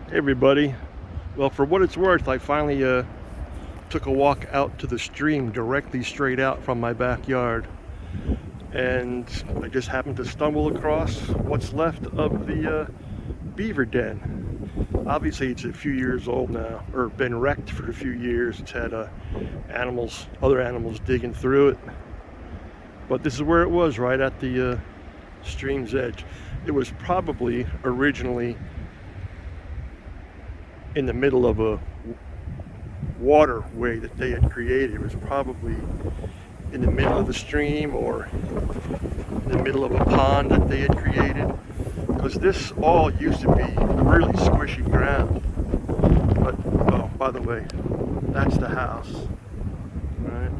Hey everybody. Well, for what it's worth, I finally took a walk out to the stream directly straight out from my backyard, and I just happened to stumble across what's left of the beaver den. Obviously it's a few years old now, or been wrecked for a few years. It's had other animals digging through it, but this is where it was, right at the stream's edge. It was probably originally in the middle of a waterway that they had created. It was probably in the middle of the stream or in the middle of a pond that they had created, because this all used to be really squishy ground. But oh, by the way, that's the house, right?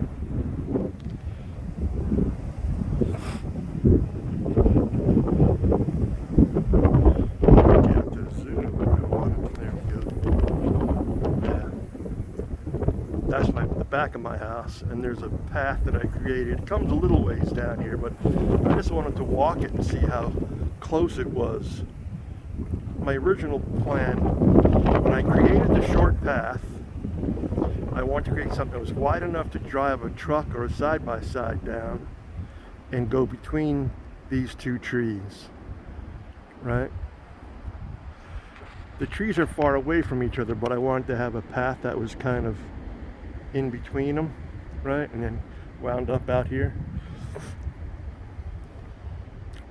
That's the back of my house, and there's a path that I created. It comes a little ways down here, but I just wanted to walk it and see how close it was. My original plan, when I created the short path, I wanted to create something that was wide enough to drive a truck or a side-by-side down and go between these two trees, right? The trees are far away from each other, but I wanted to have a path that was kind of in between them, right, and then wound up out here.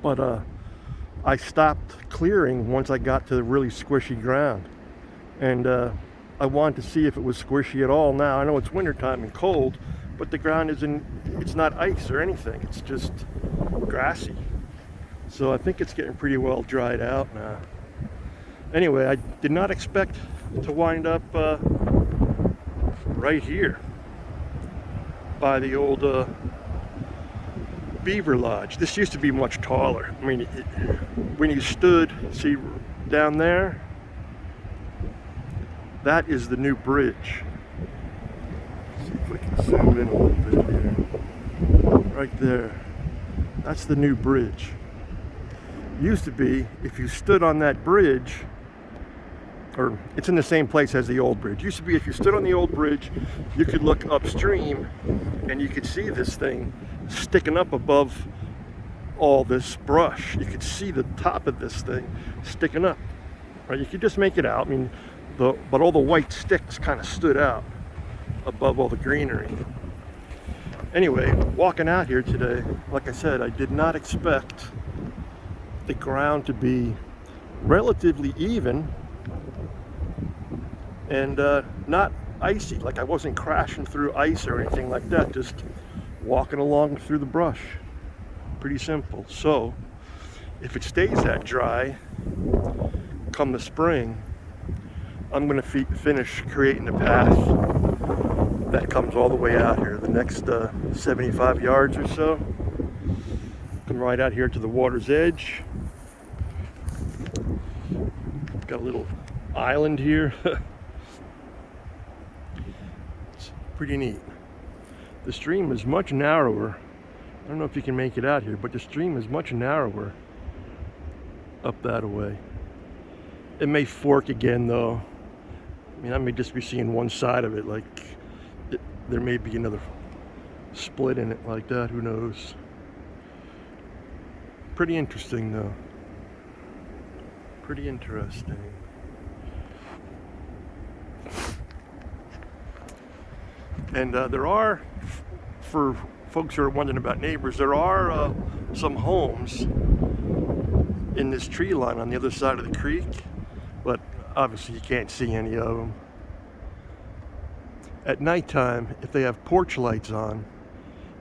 But I stopped clearing once I got to the really squishy ground, and I wanted to see if it was squishy at all. Now I know it's wintertime and cold, but the ground it's not ice or anything, it's just grassy, so I think it's getting pretty well dried out now. Anyway, I did not expect to wind up right here by the old Beaver Lodge. This used to be much taller. I mean, when you stood, see down there, that is the new bridge. Let's see if we can zoom in a little bit here. Right there. That's the new bridge. Used to be, if you stood on that bridge, or it's in the same place as the old bridge. Used to be, if you stood on the old bridge, you could look upstream and you could see this thing sticking up above all this brush. You could see the top of this thing sticking up, right? You could just make it out. I mean, but all the white sticks kind of stood out above all the greenery. Anyway, walking out here today, like I said, I did not expect the ground to be relatively even and not icy. Like, I wasn't crashing through ice or anything like that, just walking along through the brush. Pretty simple. So if it stays that dry come the spring, I'm going to finish creating a path that comes all the way out here, the next 75 yards or so. Come right out here to the water's edge. Got a little island here. Pretty neat. The stream is much narrower. I don't know if you can make it out here, but the stream is much narrower up that way. It may fork again though. I mean, I may just be seeing one side of it, like there may be another split in it like that, who knows. Pretty interesting though. Pretty interesting. And there are, for folks who are wondering about neighbors, there are some homes in this tree line on the other side of the creek, but obviously you can't see any of them. At nighttime, if they have porch lights on,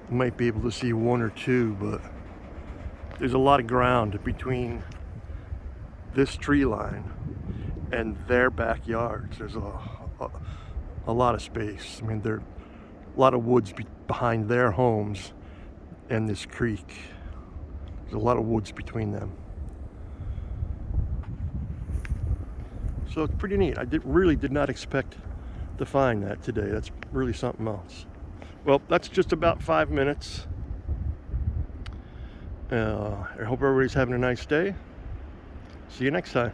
you might be able to see one or two, but there's a lot of ground between this tree line and their backyards. There's a lot of space. I mean, there are a lot of woods behind their homes and this creek. There's a lot of woods between them. So it's pretty neat. I really did not expect to find that today. That's really something else. Well, that's just about 5 minutes. I hope everybody's having a nice day. See you next time.